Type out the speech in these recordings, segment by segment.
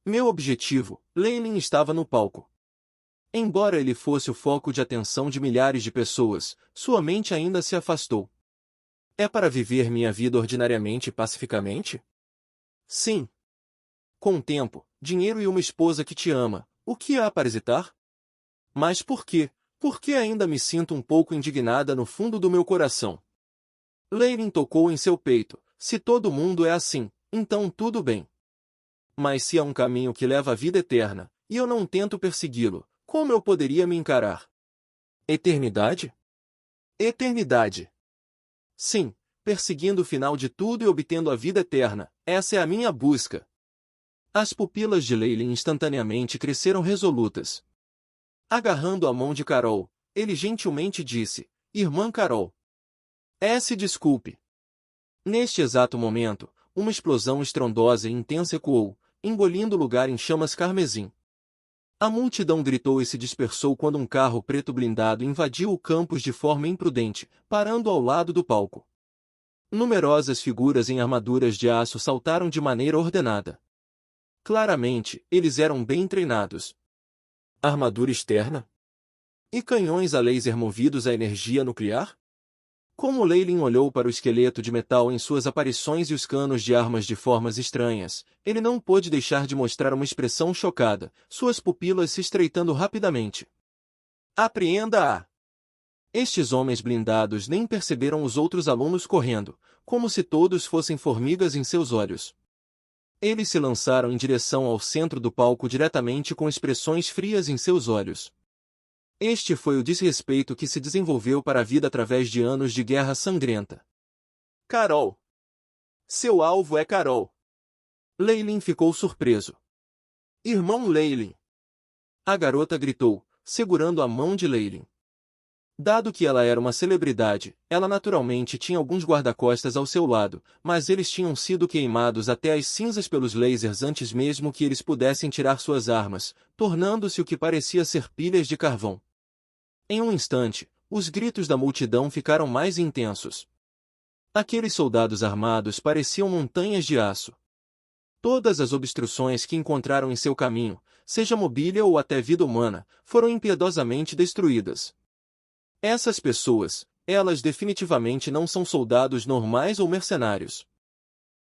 Meu objetivo, Leilin estava no palco. Embora ele fosse o foco de atenção de milhares de pessoas, sua mente ainda se afastou. É para viver minha vida ordinariamente e pacificamente? Sim. Com tempo, dinheiro e uma esposa que te ama, o que há para hesitar? Mas por quê? Porque ainda me sinto um pouco indignada no fundo do meu coração. Leilin tocou em seu peito. Se todo mundo é assim, então tudo bem. Mas se há um caminho que leva à vida eterna, e eu não tento persegui-lo, como eu poderia me encarar? Eternidade? Eternidade. Sim, perseguindo o final de tudo e obtendo a vida eterna, essa é a minha busca. As pupilas de Leilin instantaneamente cresceram resolutas. Agarrando a mão de Carol, ele gentilmente disse, Irmã Carol. Se desculpe. Neste exato momento, uma explosão estrondosa e intensa ecoou, engolindo o lugar em chamas carmesim. A multidão gritou e se dispersou quando um carro preto blindado invadiu o campus de forma imprudente, parando ao lado do palco. Numerosas figuras em armaduras de aço saltaram de maneira ordenada. Claramente, eles eram bem treinados. Armadura externa? E canhões a laser movidos a energia nuclear? Como Leilin olhou para o esqueleto de metal em suas aparições e os canos de armas de formas estranhas, ele não pôde deixar de mostrar uma expressão chocada, suas pupilas se estreitando rapidamente. Apreenda-a! Estes homens blindados nem perceberam os outros alunos correndo, como se todos fossem formigas em seus olhos. Eles se lançaram em direção ao centro do palco diretamente com expressões frias em seus olhos. Este foi o desrespeito que se desenvolveu para a vida através de anos de guerra sangrenta. Carol! Seu alvo é Carol! Leilin ficou surpreso. Irmão Leilin! A garota gritou, segurando a mão de Leilin. Dado que ela era uma celebridade, ela naturalmente tinha alguns guarda-costas ao seu lado, mas eles tinham sido queimados até as cinzas pelos lasers antes mesmo que eles pudessem tirar suas armas, tornando-se o que parecia ser pilhas de carvão. Em um instante, os gritos da multidão ficaram mais intensos. Aqueles soldados armados pareciam montanhas de aço. Todas as obstruções que encontraram em seu caminho, seja mobília ou até vida humana, foram impiedosamente destruídas. Essas pessoas, elas definitivamente não são soldados normais ou mercenários.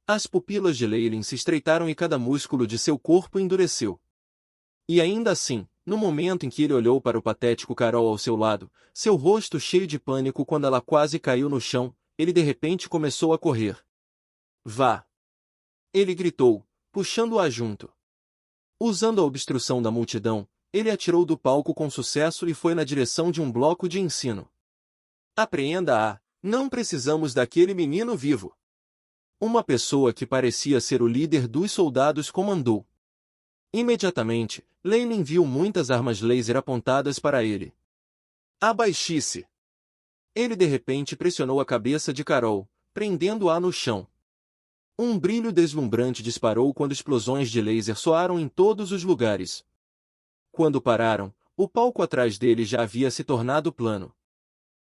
As pupilas de Leilin se estreitaram e cada músculo de seu corpo endureceu. E ainda assim, no momento em que ele olhou para o patético Carol ao seu lado, seu rosto cheio de pânico quando ela quase caiu no chão, ele de repente começou a correr. Vá! Ele gritou, puxando-a junto. Usando a obstrução da multidão, ele atirou do palco com sucesso e foi na direção de um bloco de ensino. Apreenda-a! Não precisamos daquele menino vivo! Uma pessoa que parecia ser o líder dos soldados comandou. Imediatamente, Leilin viu muitas armas laser apontadas para ele. Abaixe-se! Ele de repente pressionou a cabeça de Carol, prendendo-a no chão. Um brilho deslumbrante disparou quando explosões de laser soaram em todos os lugares. Quando pararam, o palco atrás dele já havia se tornado plano.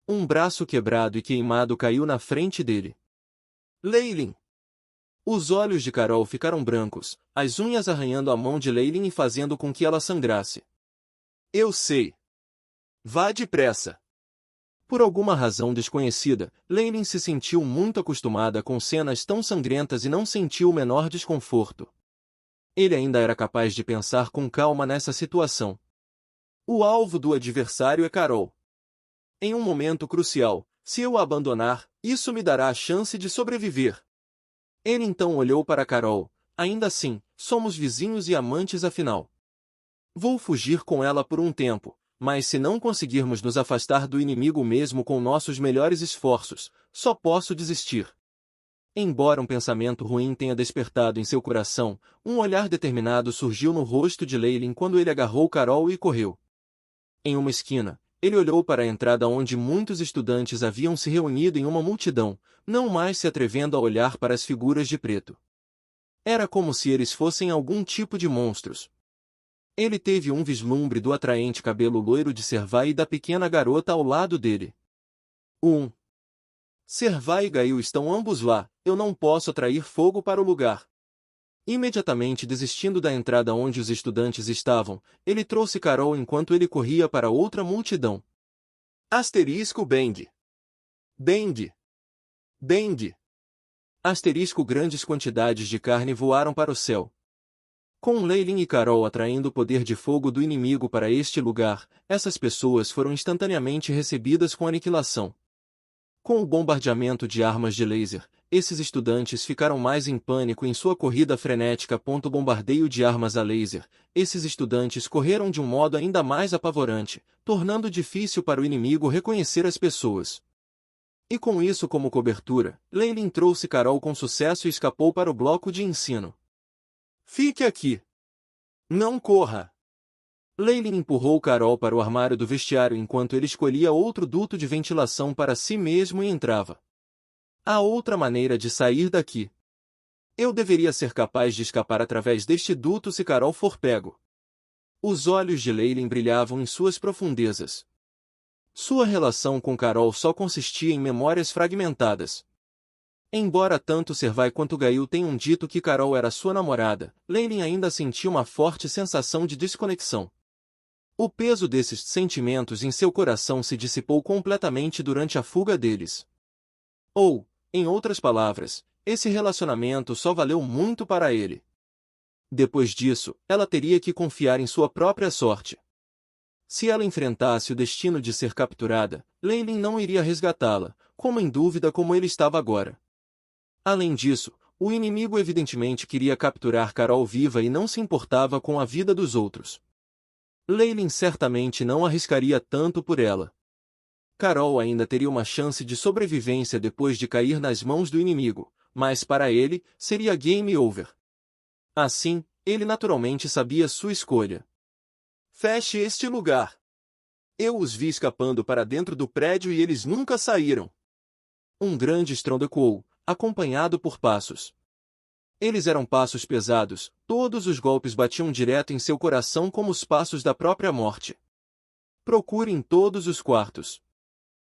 Um braço quebrado e queimado caiu na frente dele. Leilin! Os olhos de Carol ficaram brancos, as unhas arranhando a mão de Leilin e fazendo com que ela sangrasse. Eu sei. Vá depressa. Por alguma razão desconhecida, Leilin se sentiu muito acostumada com cenas tão sangrentas e não sentiu o menor desconforto. Ele ainda era capaz de pensar com calma nessa situação. O alvo do adversário é Carol. Em um momento crucial, se eu a abandonar, isso me dará a chance de sobreviver. Ele então olhou para Carol. Ainda assim, somos vizinhos e amantes afinal. Vou fugir com ela por um tempo, mas se não conseguirmos nos afastar do inimigo mesmo com nossos melhores esforços, só posso desistir. Embora um pensamento ruim tenha despertado em seu coração, um olhar determinado surgiu no rosto de Leilin quando ele agarrou Carol e correu. Em uma esquina, ele olhou para a entrada onde muitos estudantes haviam se reunido em uma multidão, não mais se atrevendo a olhar para as figuras de preto. Era como se eles fossem algum tipo de monstros. Ele teve um vislumbre do atraente cabelo loiro de Servai e da pequena garota ao lado dele. Servai e Gail estão ambos lá, eu não posso atrair fogo para o lugar. Imediatamente desistindo da entrada onde os estudantes estavam, ele trouxe Carol enquanto ele corria para outra multidão. Asterisco Bang. Bang. Bang. Asterisco grandes quantidades de carne voaram para o céu. Com Leylin e Carol atraindo o poder de fogo do inimigo para este lugar, essas pessoas foram instantaneamente recebidas com aniquilação. Com o bombardeamento de armas de laser, esses estudantes ficaram mais em pânico em sua corrida frenética. Bombardeio de armas a laser, esses estudantes correram de um modo ainda mais apavorante, tornando difícil para o inimigo reconhecer as pessoas. E com isso como cobertura, Leylin trouxe Carol com sucesso e escapou para o bloco de ensino. Fique aqui. Não corra. Leylin empurrou Carol para o armário do vestiário enquanto ele escolhia outro duto de ventilação para si mesmo e entrava. Há outra maneira de sair daqui. Eu deveria ser capaz de escapar através deste duto se Carol for pego. Os olhos de Leylin brilhavam em suas profundezas. Sua relação com Carol só consistia em memórias fragmentadas. Embora tanto Servai quanto Gail tenham dito que Carol era sua namorada, Leylin ainda sentia uma forte sensação de desconexão. O peso desses sentimentos em seu coração se dissipou completamente durante a fuga deles. Ou, em outras palavras, esse relacionamento só valeu muito para ele. Depois disso, ela teria que confiar em sua própria sorte. Se ela enfrentasse o destino de ser capturada, Leylin não iria resgatá-la, como em dúvida como ele estava agora. Além disso, o inimigo evidentemente queria capturar Carol viva e não se importava com a vida dos outros. Leylin certamente não arriscaria tanto por ela. Carol ainda teria uma chance de sobrevivência depois de cair nas mãos do inimigo, mas para ele, seria game over. Assim, ele naturalmente sabia sua escolha. Feche este lugar. Eu os vi escapando para dentro do prédio e eles nunca saíram. Um grande estrondo ecoou, acompanhado por passos. Eles eram passos pesados, todos os golpes batiam direto em seu coração como os passos da própria morte. Procure em todos os quartos.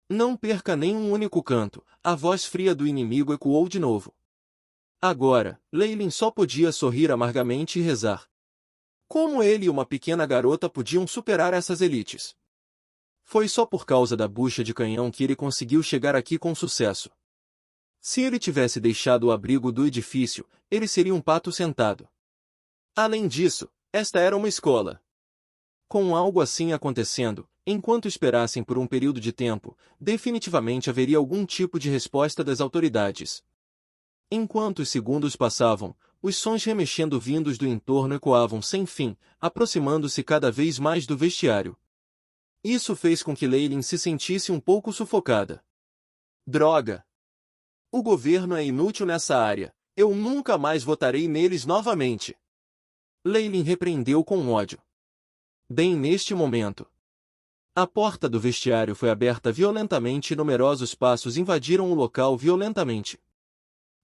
Não perca nem um único canto, a voz fria do inimigo ecoou de novo. Agora, Leylin só podia sorrir amargamente e rezar. Como ele e uma pequena garota podiam superar essas elites? Foi só por causa da bucha de canhão que ele conseguiu chegar aqui com sucesso. Se ele tivesse deixado o abrigo do edifício, ele seria um pato sentado. Além disso, esta era uma escola. Com algo assim acontecendo, enquanto esperassem por um período de tempo, definitivamente haveria algum tipo de resposta das autoridades. Enquanto os segundos passavam, os sons remexendo vindos do entorno ecoavam sem fim, aproximando-se cada vez mais do vestiário. Isso fez com que Leylin se sentisse um pouco sufocada. Droga! O governo é inútil nessa área, eu nunca mais votarei neles novamente. Leylin repreendeu com ódio. Bem neste momento. A porta do vestiário foi aberta violentamente e numerosos passos invadiram o local violentamente.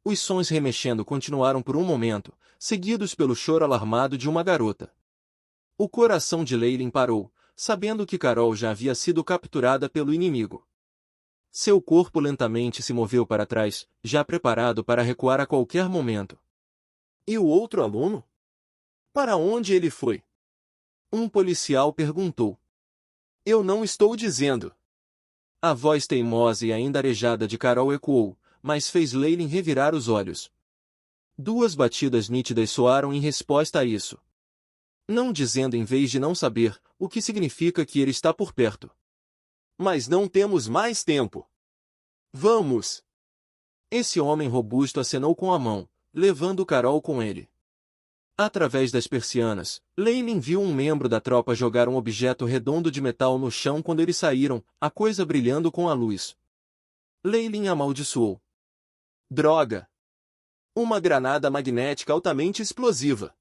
Os sons remexendo continuaram por um momento, seguidos pelo choro alarmado de uma garota. O coração de Leylin parou, sabendo que Carol já havia sido capturada pelo inimigo. Seu corpo lentamente se moveu para trás, já preparado para recuar a qualquer momento. E o outro aluno? Para onde ele foi? Um policial perguntou. Eu não estou dizendo. A voz teimosa e ainda arejada de Carol ecoou, mas fez Leylin revirar os olhos. Duas batidas nítidas soaram em resposta a isso. Não dizendo em vez de não saber, o que significa que ele está por perto. Mas não temos mais tempo. Vamos! Esse homem robusto acenou com a mão, levando Carol com ele. Através das persianas, Leylin viu um membro da tropa jogar um objeto redondo de metal no chão quando eles saíram, a coisa brilhando com a luz. Leylin amaldiçoou. Droga! Uma granada magnética altamente explosiva.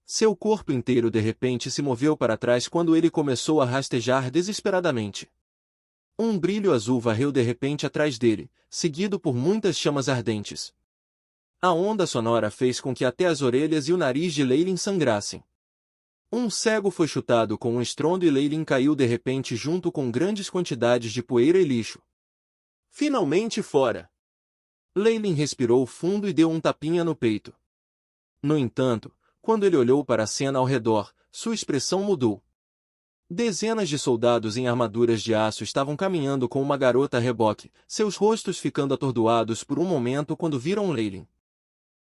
Seu corpo inteiro de repente se moveu para trás quando ele começou a rastejar desesperadamente. Um brilho azul varreu de repente atrás dele, seguido por muitas chamas ardentes. A onda sonora fez com que até as orelhas e o nariz de Leylin sangrassem. Um cego foi chutado com um estrondo e Leylin caiu de repente junto com grandes quantidades de poeira e lixo. Finalmente fora! Leylin respirou fundo e deu um tapinha no peito. No entanto, quando ele olhou para a cena ao redor, sua expressão mudou. Dezenas de soldados em armaduras de aço estavam caminhando com uma garota a reboque, seus rostos ficando atordoados por um momento quando viram Leylin.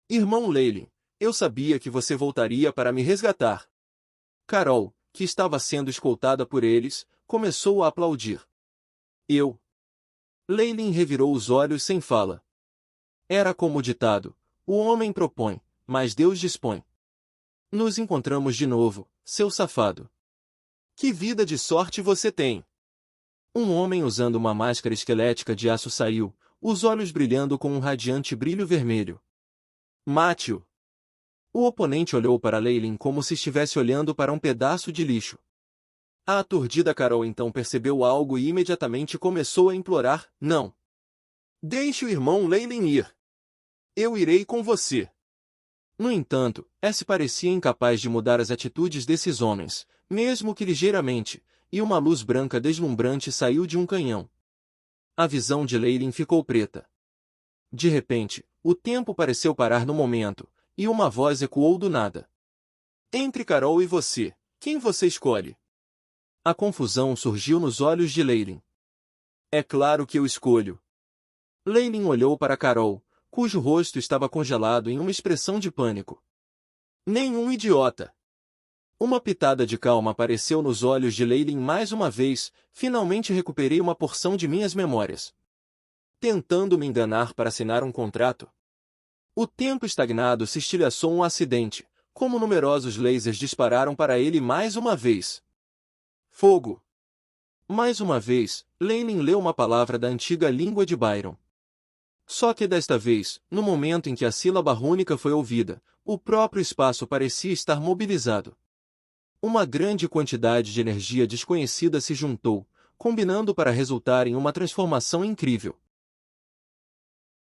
Irmão Leylin, eu sabia que você voltaria para me resgatar. Carol, que estava sendo escoltada por eles, começou a aplaudir. Eu. Leylin revirou os olhos sem fala. Era como o ditado: o homem propõe, mas Deus dispõe. Nos encontramos de novo, seu safado. Que vida de sorte você tem! Um homem usando uma máscara esquelética de aço saiu, os olhos brilhando com um radiante brilho vermelho. Mate-o! O oponente olhou para Leylin como se estivesse olhando para um pedaço de lixo. A aturdida Carol então percebeu algo e imediatamente começou a implorar: não! Deixe o irmão Leylin ir! Eu irei com você! No entanto, S parecia incapaz de mudar as atitudes desses homens, mesmo que ligeiramente, e uma luz branca deslumbrante saiu de um canhão. A visão de Leylin ficou preta. De repente, o tempo pareceu parar no momento, e uma voz ecoou do nada. Entre Carol e você, quem você escolhe? A confusão surgiu nos olhos de Leylin. É claro que eu escolho. Leylin olhou para Carol, cujo rosto estava congelado em uma expressão de pânico. Nenhum idiota! Uma pitada de calma apareceu nos olhos de Leylin mais uma vez, finalmente recuperei uma porção de minhas memórias. Tentando me enganar para assinar um contrato? O tempo estagnado se estilhaçou um acidente, como numerosos lasers dispararam para ele mais uma vez. Fogo! Mais uma vez, Leylin leu uma palavra da antiga língua de Byron. Só que desta vez, no momento em que a sílaba rúnica foi ouvida, o próprio espaço parecia estar mobilizado. Uma grande quantidade de energia desconhecida se juntou, combinando para resultar em uma transformação incrível.